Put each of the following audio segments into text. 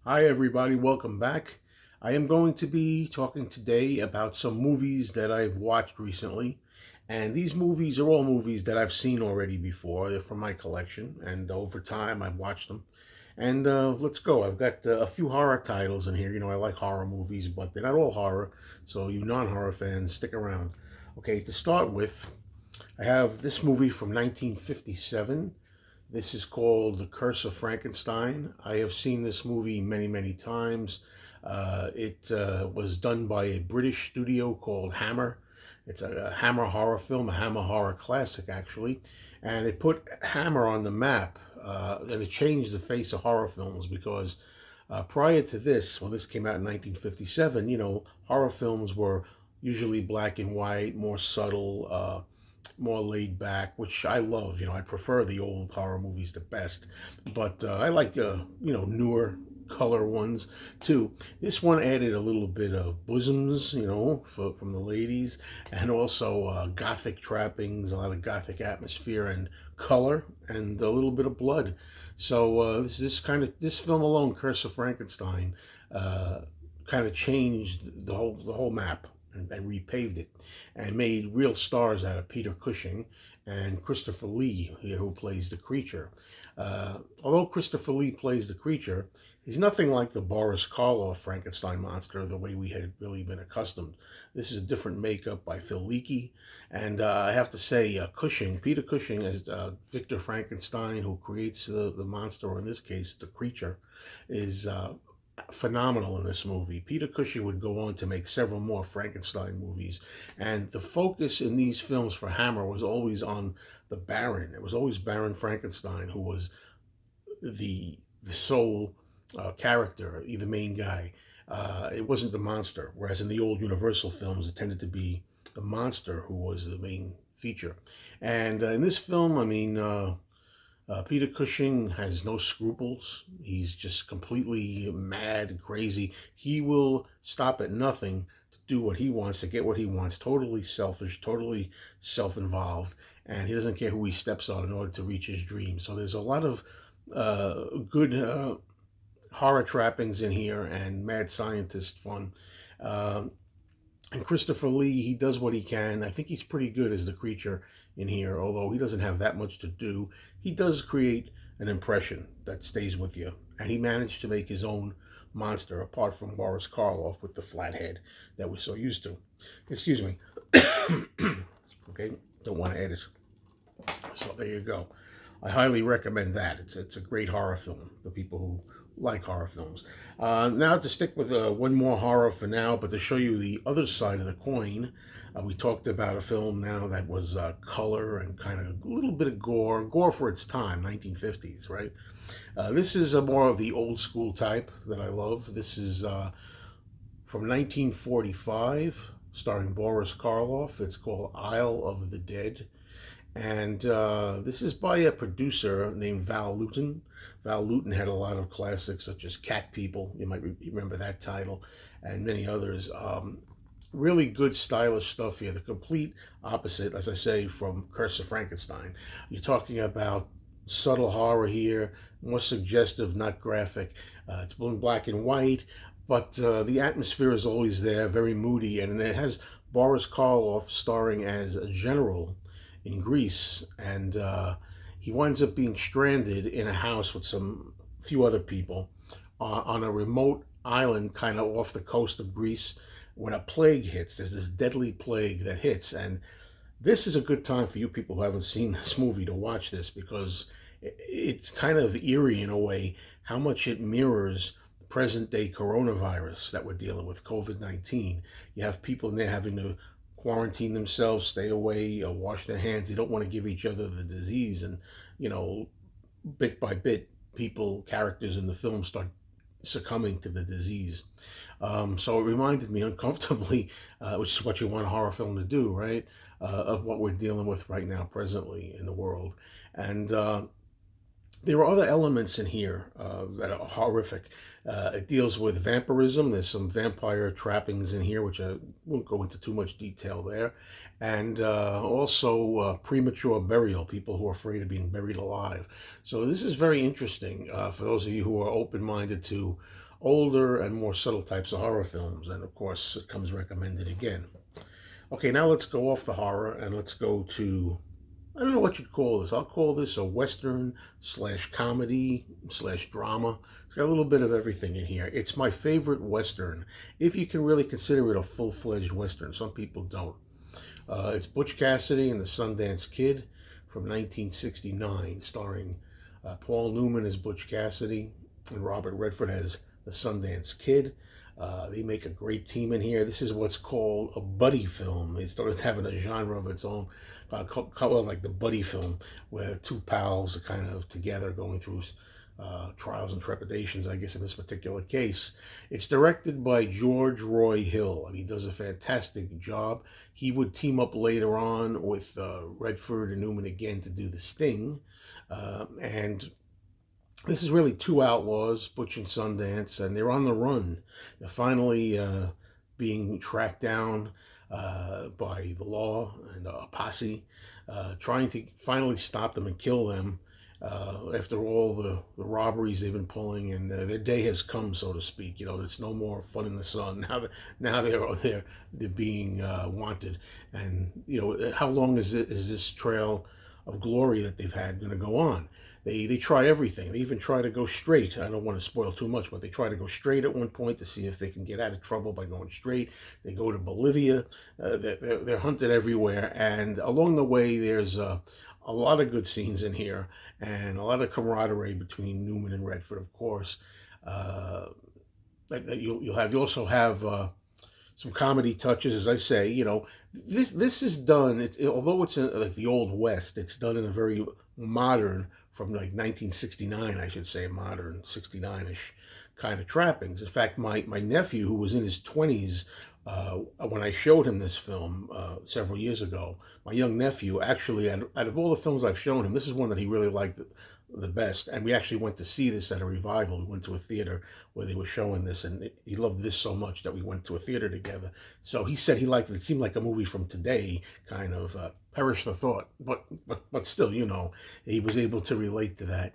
Hi, everybody. Welcome back. I am going to be talking today about some movies that I've watched recently. And these movies are all movies that I've seen already before. They're from my collection. And over time, I've watched them. And let's go. I've got a few horror titles in here. You know, I like horror movies, but they're not all horror. So, you non horror fans, stick around. Okay, to start with, I have this movie from 1957. This is called The Curse of Frankenstein. I have seen this movie many, many times. It was done by a British studio called Hammer. It's a Hammer horror film, a Hammer horror classic, actually. And it put Hammer on the map, and it changed the face of horror films because prior to this, when this came out in 1957, horror films were usually black and white, more subtle, more laid back, which I love. I prefer the old horror movies the best, but I like the newer color ones too. This one added a little bit of bosoms, from the ladies, and also gothic trappings, a lot of gothic atmosphere and color, and a little bit of blood. So this film alone, Curse of Frankenstein, kind of changed the whole map and repaved it and made real stars out of Peter Cushing and Christopher Lee, who plays the creature. Although Christopher Lee plays the creature, he's nothing like the Boris Karloff Frankenstein monster the way we had really been accustomed. This is a different makeup by Phil Leakey. And I have to say, Peter Cushing as Victor Frankenstein, who creates the monster, or in this case, the creature, is phenomenal in this movie. Peter Cushing would go on to make several more Frankenstein movies, and the focus in these films for Hammer was always on the Baron. It was always Baron Frankenstein who was the sole character, the main guy. It wasn't the monster, whereas in the old Universal films, it tended to be the monster who was the main feature. And in this film, Peter Cushing has no scruples. He's just completely mad, crazy. He will stop at nothing to do what he wants, to get what he wants. Totally selfish, totally self-involved, and he doesn't care who he steps on in order to reach his dreams. So there's a lot of good horror trappings in here and mad scientist fun. Uh, and Christopher Lee, he does what he can. I think he's pretty good as the creature in here, although he doesn't have that much to do. He does create an impression that stays with you. And he managed to make his own monster, apart from Boris Karloff with the flat head that we're so used to. Excuse me. Okay, don't want to edit. So there you go. I highly recommend that. It's a great horror film for people who like horror films. Now to stick with one more horror for now, but to show you the other side of the coin, we talked about a film now that was color and kind of a little bit of gore for its time, 1950s, right? This is a more of the old school type that I love. This is from 1945, starring Boris Karloff. It's called Isle of the Dead. And this is by a producer named Val Luton. Val Luton had a lot of classics such as Cat People. You might remember that title, and many others. Really good, stylish stuff here. The complete opposite, as I say, from Curse of Frankenstein. You're talking about subtle horror here, more suggestive, not graphic. It's in black and white, but the atmosphere is always there, very moody, and it has Boris Karloff starring as a general in Greece, and he winds up being stranded in a house with some few other people on a remote island, kind of off the coast of Greece. When a plague hits, there's this deadly plague that hits, and this is a good time for you people who haven't seen this movie to watch this because it's kind of eerie in a way how much it mirrors present day coronavirus that we're dealing with, COVID-19. You have people in there having to quarantine themselves, stay away, wash their hands. They don't want to give each other the disease. And, bit by bit, characters in the film start succumbing to the disease. So it reminded me uncomfortably, which is what you want a horror film to do, right? Of what we're dealing with right now, presently in the world. And there are other elements in here that are horrific. It deals with vampirism. There's some vampire trappings in here, which I won't go into too much detail there. And also premature burial, people who are afraid of being buried alive. So this is very interesting for those of you who are open-minded to older and more subtle types of horror films. And of course, it comes recommended again. Okay, now let's go off the horror and let's go to, I don't know what you'd call this. I'll call this a Western slash comedy slash drama. It's got a little bit of everything in here. It's my favorite Western, if you can really consider it a full-fledged Western. Some people don't. It's Butch Cassidy and the Sundance Kid from 1969, starring Paul Newman as Butch Cassidy and Robert Redford as the Sundance Kid. They make a great team in here. This is what's called a buddy film. They started having a genre of its own, called like the buddy film, where two pals are kind of together going through trials and trepidations, I guess, in this particular case. It's directed by George Roy Hill, and he does a fantastic job. He would team up later on with Redford and Newman again to do The Sting. And this is really two outlaws, Butch and Sundance, and they're on the run. They're finally being tracked down by the law and a posse, trying to finally stop them and kill them after all the robberies they've been pulling, and their day has come, so to speak. You know, there's no more fun in the sun. Now they're being wanted, and you know, how long is this trail of glory that they've had going to go on? They try everything. They even try to go straight. I don't want to spoil too much, but they try to go straight at one point to see if they can get out of trouble by going straight. They go to Bolivia. They're hunted everywhere, and along the way, there's a lot of good scenes in here, and a lot of camaraderie between Newman and Redford, of course. That you'll have. You also have some comedy touches, as I say. You know, this is done. Although it's like the Old West, it's done in a very modern, from like 1969, I should say, modern 69-ish kind of trappings. In fact, my nephew, who was in his 20s when I showed him this film several years ago, my young nephew, actually, out of all the films I've shown him, this is one that he really liked the best. And we actually went to see this at a revival. We went to a theater where they were showing this, and he loved this so much that we went to a theater together. So he said he liked it. It seemed like a movie from today, kind of. Perish the thought, but still, you know, he was able to relate to that.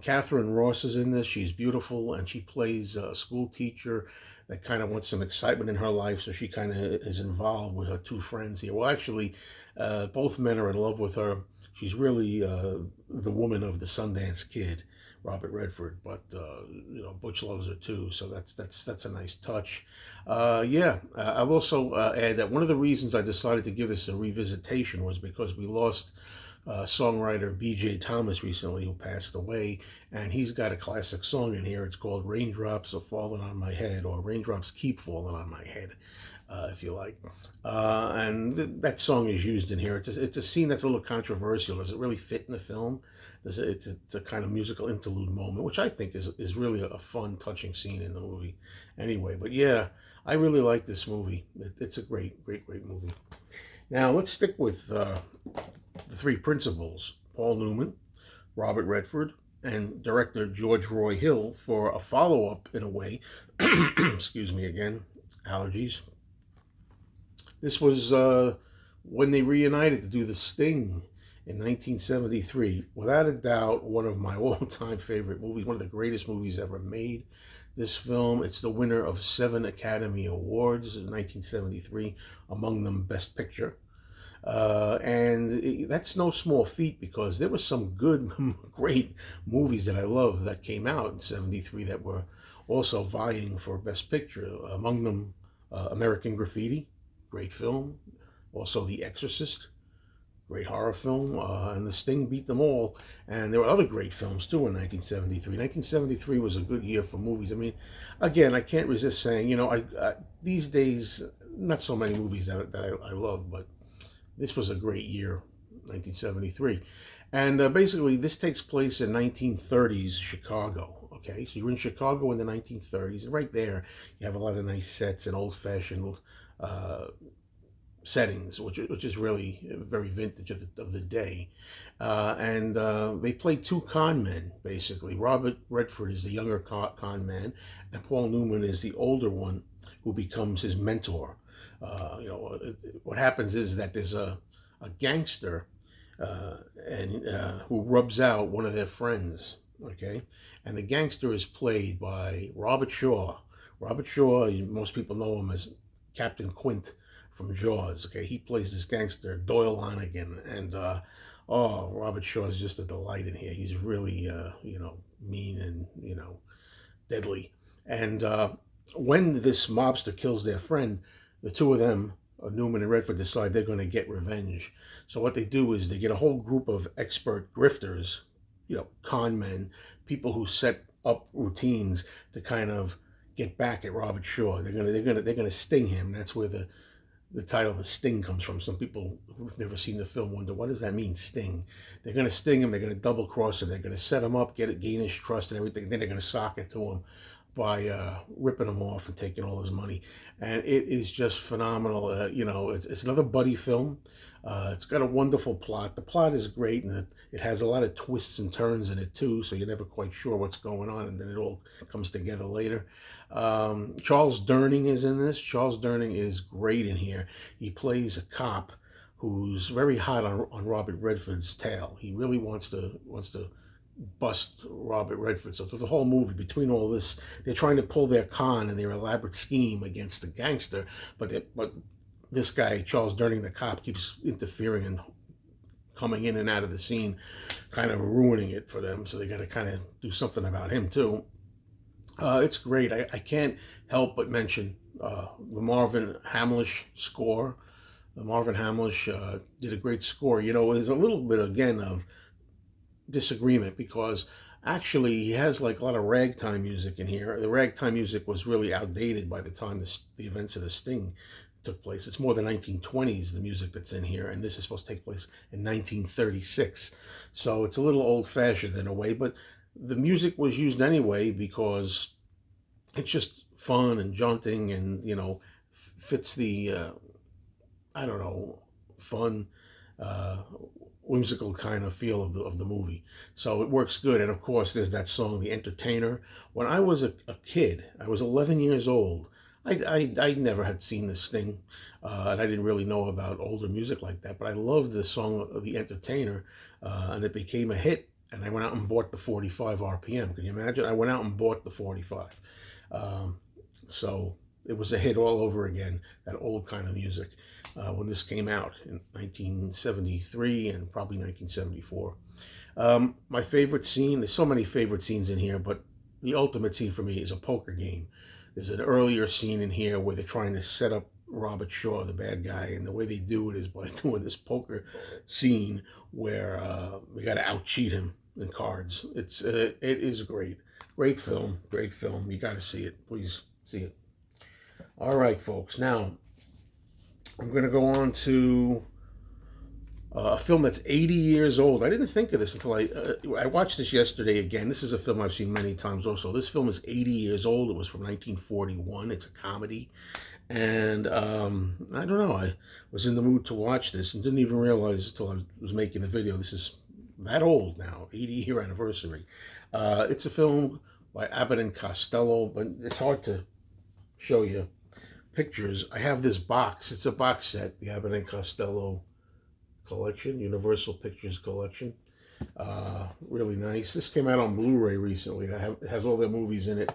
Catherine Ross is in this. She's beautiful, and she plays a school teacher that kind of wants some excitement in her life, so she kind of is involved with her two friends here. Well, actually, both men are in love with her. She's really the woman of the Sundance Kid, Robert Redford, but you know, Butch loves her too, so that's a nice touch. I'll also add that one of the reasons I decided to give this a revisitation was because we lost songwriter B.J. Thomas recently, who passed away, and he's got a classic song in here. It's called "Raindrops Are Falling on My Head," or "Raindrops Keep Falling on My Head," if you like. That song is used in here. It's a scene that's a little controversial. Does it really fit in the film? It's a kind of musical interlude moment, which I think is really a fun, touching scene in the movie. Anyway, but yeah, I really like this movie. It's a great movie. Now let's stick with the three principals: Paul Newman, Robert Redford, and director George Roy Hill, for a follow-up, in a way. Excuse me again, allergies. This was when they reunited to do The Sting in 1973. Without a doubt, one of my all-time favorite movies, one of the greatest movies ever made. This film, it's the winner of 7 Academy Awards in 1973, among them Best Picture. That's no small feat, because there were some good, great movies that I love that came out in 73 that were also vying for Best Picture. Among them, American Graffiti, great film. Also, The Exorcist, great horror film, and The Sting beat them all. And there were other great films too in 1973. 1973 was a good year for movies. I mean, again, I can't resist saying, you know, I these days, not so many movies that I love, but this was a great year, 1973. And basically, this takes place in 1930s Chicago. Okay, so you're in Chicago in the 1930s, and right there, you have a lot of nice sets and old-fashioned settings, which is really very vintage of the day. They play two con men, basically. Robert Redford is the younger con man, and Paul Newman is the older one, who becomes his mentor. What happens is that there's a gangster who rubs out one of their friends, Okay, and the gangster is played by Robert Shaw. Robert Shaw, most people know him as Captain Quint from Jaws. Okay, he plays this gangster Doyle Lonigan, and oh, Robert Shaw is just a delight in here. He's really mean and deadly. And when this mobster kills their friend, the two of them, Newman and Redford, decide they're going to get revenge. So what they do is they get a whole group of expert grifters, con men, people who set up routines to kind of get back at Robert Shaw. They're gonna sting him. That's where the title "The Sting" comes from. Some people who've never seen the film wonder, what does that mean, sting? They're going to sting him. They're going to double cross him. They're going to set him up, gain his trust and everything. Then they're going to sock it to him by ripping him off and taking all his money. And it is just phenomenal. It's another buddy film. It's got a wonderful plot. The plot is great, and it has a lot of twists and turns in it too. So you're never quite sure what's going on, and then it all comes together later. Charles Durning is in this. Charles Durning is great in here. He plays a cop who's very hot on Robert Redford's tail. He really wants to bust Robert Redford. So through the whole movie, between all this, they're trying to pull their con and their elaborate scheme against the gangster, but this guy, Charles Durning, the cop, keeps interfering and coming in and out of the scene, kind of ruining it for them. So they got to kind of do something about him too. It's great. I can't help but mention the Marvin Hamlish score. The Marvin Hamlish did a great score. There's a little bit, again, of disagreement because actually he has like a lot of ragtime music in here. The ragtime music was really outdated by the time the events of the Sting took place. It's more the 1920s, the music that's in here, and this is supposed to take place in 1936. So it's a little old-fashioned in a way, but the music was used anyway because it's just fun and jaunting and, fits the, I don't know, fun, whimsical kind of feel of the movie. So it works good. And of course, there's that song, The Entertainer. When I was a kid, I was 11 years old. I never had seen this thing, and I didn't really know about older music like that, but I loved the song The Entertainer, and it became a hit, and I went out and bought the 45 RPM. Can you imagine? I went out and bought the 45. So it was a hit all over again, that old kind of music, when this came out in 1973 and probably 1974. My favorite scene, there's so many favorite scenes in here, but the ultimate scene for me is a poker game. There's an earlier scene in here where they're trying to set up Robert Shaw, the bad guy, and the way they do it is by doing this poker scene where they got to out-cheat him in cards. It is great. Great film, great film. You got to see it. Please see it. All right, folks. Now, I'm going to go on to a film that's 80 years old. I didn't think of this until I watched this yesterday again. This is a film I've seen many times also. This film is 80 years old. It was from 1941. It's a comedy. And I don't know. I was in the mood to watch this and didn't even realize until I was making the video. This is that old now, 80-year anniversary. It's a film by Abbott and Costello, but it's hard to show you pictures. I have this box. It's a box set, the Abbott and Costello collection, Universal Pictures collection. Really nice. This came out on Blu-ray recently. It has all their movies in it.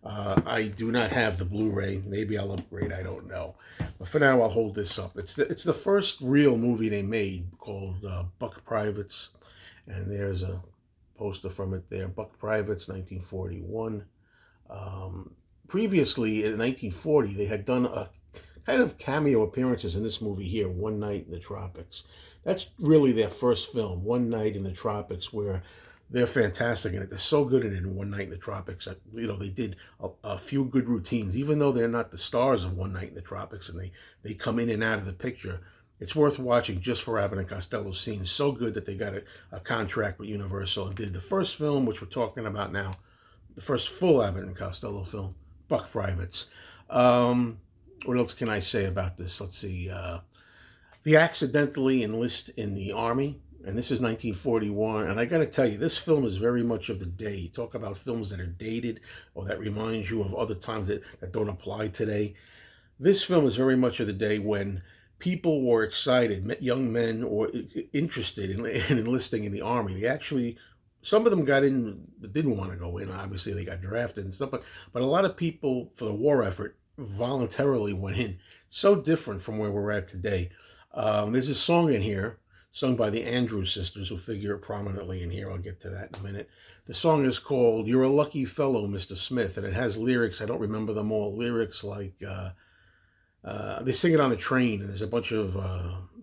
I do not have the Blu-ray. Maybe I'll upgrade. I don't know. But for now, I'll hold this up. It's the first real movie they made called Buck Privates. And there's a poster from it there. Buck Privates, 1941. Previously, in 1940, they had done a kind of cameo appearances in this movie here, One Night in the Tropics. That's really their first film, One Night in the Tropics, where they're fantastic in it. They're so good in it in One Night in the Tropics. They did a few good routines, even though they're not the stars of One Night in the Tropics, and they come in and out of the picture. It's worth watching just for Abbott and Costello's scenes. So good that they got a contract with Universal and did the first film, which we're talking about now, the first full Abbott and Costello film, Buck Privates. What else can I say about this? Let's see. They accidentally enlist in the Army, and this is 1941. And I got to tell you, this film is very much of the day. You talk about films that are dated or that remind you of other times that don't apply today. This film is very much of the day when people were excited, young men or interested in enlisting in the Army. They actually Some of them got in that didn't want to go in. Obviously, they got drafted and stuff. But a lot of people for the war effort voluntarily went in. So different from where we're at today. There's a song in here sung by the Andrews sisters who figure prominently in here. I'll get to that in a minute. The song is called "You're a Lucky Fellow, Mr. Smith," and it has lyrics. I don't remember them all. Lyrics like they sing it on a train, and there's a bunch of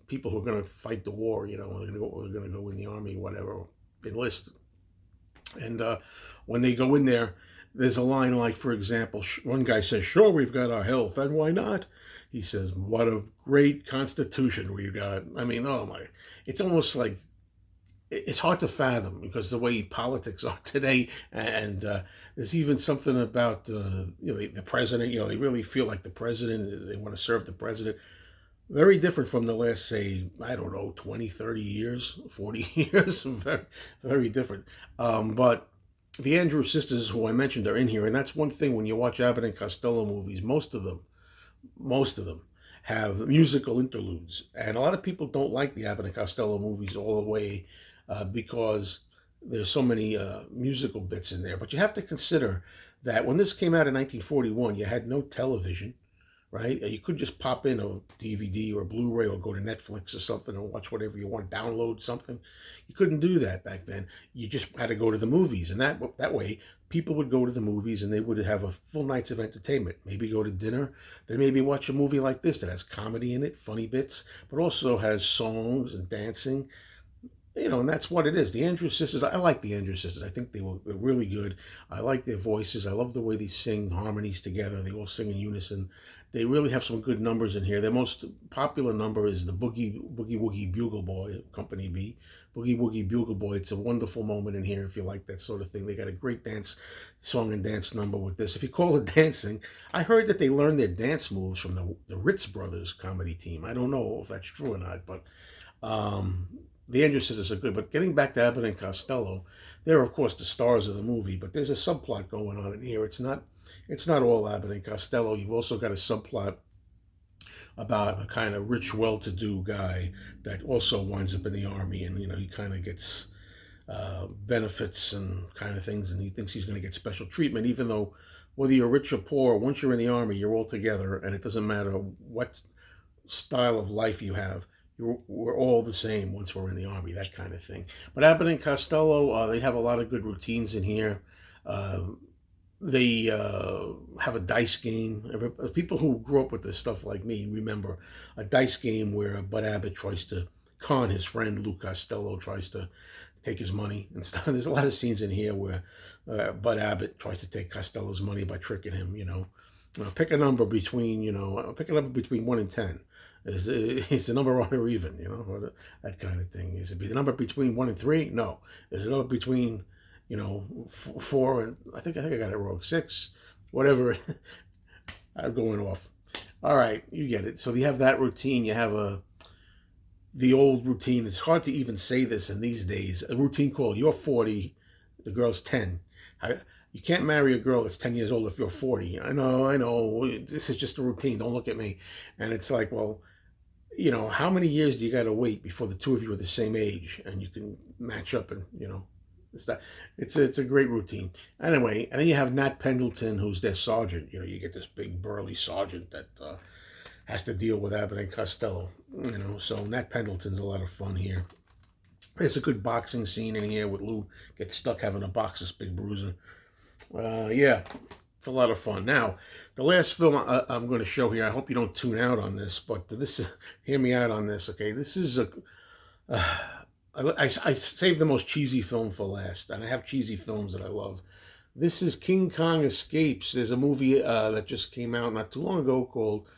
people who are going to fight the war. You know, they're going to go in the army, whatever, enlist. And when they go in there, there's a line like, for example, one guy says, "Sure, we've got our health, and why not?" He says, "What a great constitution we got." I mean, oh my, it's almost like it's hard to fathom because the way politics are today, and there's even something about the president. You know, they really feel like the president. They want to serve the president. Very different from the last, say, I don't know, 20, 30 years, 40 years. Very, very different. But the Andrews sisters, who I mentioned, are in here. And that's one thing when you watch Abbott and Costello movies, most of them have musical interludes. And a lot of people don't like the Abbott and Costello movies all the way because there's so many musical bits in there. But you have to consider that when this came out in 1941, you had no television, right? You could just pop in a DVD or a Blu-ray or go to Netflix or something and watch whatever you want, download something. You couldn't do that back then. You just had to go to the movies, and that way people would go to the movies and they would have a full night's of entertainment. Maybe go to dinner, then maybe watch a movie like this that has comedy in it, funny bits, but also has songs and dancing. You know, and that's what it is. The Andrews sisters, I like the Andrews sisters. I think they're really good. I like their voices. I love the way they sing harmonies together. They all sing in unison. They really have some good numbers in here. Their most popular number is the Boogie Boogie Woogie Bugle Boy, Company B. Boogie Woogie Bugle Boy. It's a wonderful moment in here if you like that sort of thing. They got a great dance song and dance number with this. If you call it dancing, I heard that they learned their dance moves from the Ritz Brothers comedy team. I don't know if that's true or not, but um, the Andrews sisters are good. But getting back to Abbott and Costello, they're of course the stars of the movie. But there's a subplot going on in here. It's not all Abbott and Costello. You've also got a subplot about a kind of rich, well-to-do guy that also winds up in the army, and he kind of gets benefits and kind of things, and he thinks he's going to get special treatment, even though whether you're rich or poor, once you're in the army, you're all together, and it doesn't matter what style of life you have. We're all the same once we're in the army, that kind of thing. But Abbott and Costello, they have a lot of good routines in here. Uh, they have a dice game. People who grew up with this stuff like me remember a dice game where Bud Abbott tries to con his friend Lou Costello, tries to take his money and stuff. There's a lot of scenes in here where Bud Abbott tries to take Costello's money by tricking him. Pick a number between pick a number between 1 and 10. Is the number odd or even? Or that kind of thing. Is it the number between 1 and 3? No. Is it number between 4 and I think I got it wrong. 6, whatever. I'm going off. All right, you get it. So you have that routine. You have the old routine. It's hard to even say this in these days. A routine called "You're 40, the girl's 10." You can't marry a girl that's 10 years old if you're 40. I know. This is just a routine. Don't look at me. And it's like, well, how many years do you got to wait before the two of you are the same age and you can match up and it's a great routine. Anyway, and then you have Nat Pendleton, who's their sergeant. You get this big burly sergeant that has to deal with Abbott and Costello. So Nat Pendleton's a lot of fun here. There's a good boxing scene in here with Lou gets stuck having to box this big bruiser. Yeah, it's a lot of fun. Now, the last film I'm going to show here, I hope you don't tune out on this, but hear me out on this, okay? This is I saved the most cheesy film for last, and I have cheesy films that I love. This is King Kong Escapes. There's a movie that just came out not too long ago called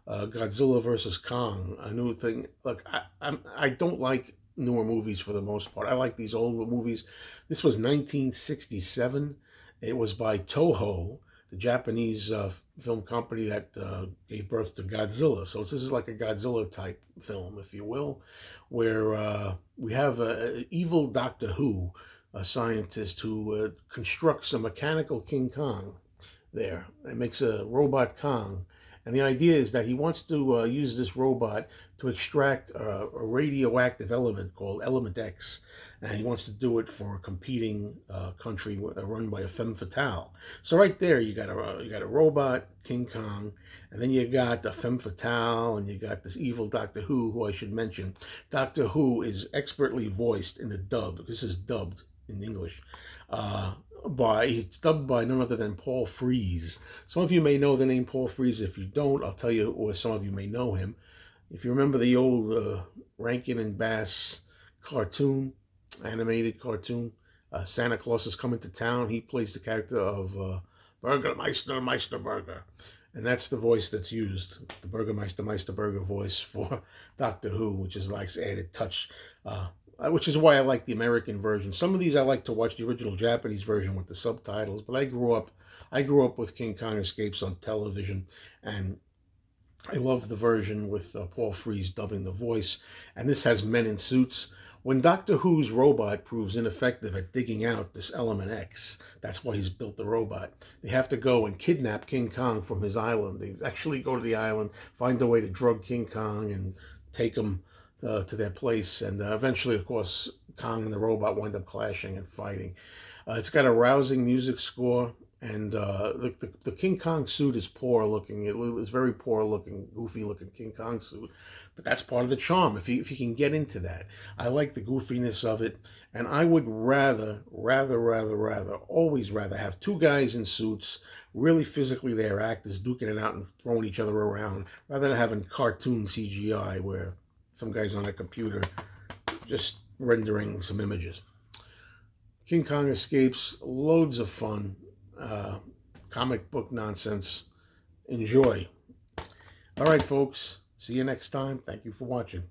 Godzilla versus Kong. A new thing. Look, I don't like newer movies for the most part. I like these old movies. This was 1967. It was by Toho, the Japanese film company that gave birth to Godzilla. So this is like a Godzilla type film, if you will, where we have an evil Doctor Who, a scientist who constructs a mechanical King Kong there. It makes a robot Kong. And the idea is that he wants to use this robot to extract a radioactive element called Element X. And he wants to do it for a competing country run by a femme fatale. So right there, you got a robot, King Kong, and then you got a femme fatale, and you got this evil Doctor who I should mention. Doctor Who is expertly voiced in the dub. This is dubbed in English. Uh, it's dubbed by none other than Paul Frees. Some of you may know the name Paul Frees. If you don't, I'll tell you, or some of you may know him. If you remember the old Rankin and Bass cartoon, animated cartoon, Santa Claus is coming to town. He plays the character of Burgermeister Meisterburger. And that's the voice that's used, the Burgermeister Meisterburger voice for Doctor Who, which is like added touch, which is why I like the American version. Some of these I like to watch the original Japanese version with the subtitles, but I grew up with King Kong Escapes on television, and I love the version with Paul Frees dubbing the voice. And this has men in suits. When Doctor Who's robot proves ineffective at digging out this Element X, that's why he's built the robot. They have to go and kidnap King Kong from his island. They actually go to the island, find a way to drug King Kong and take him to their place. And eventually, of course, Kong and the robot wind up clashing and fighting. It's got a rousing music score. And the King Kong suit is poor looking. It's very poor looking, goofy looking King Kong suit. But that's part of the charm, if you can get into that. I like the goofiness of it. And I would always rather have two guys in suits, really physically there, actors duking it out and throwing each other around, rather than having cartoon CGI where some guy's on a computer just rendering some images. King Kong Escapes, loads of fun. Comic book nonsense. Enjoy. All right, folks. See you next time. Thank you for watching.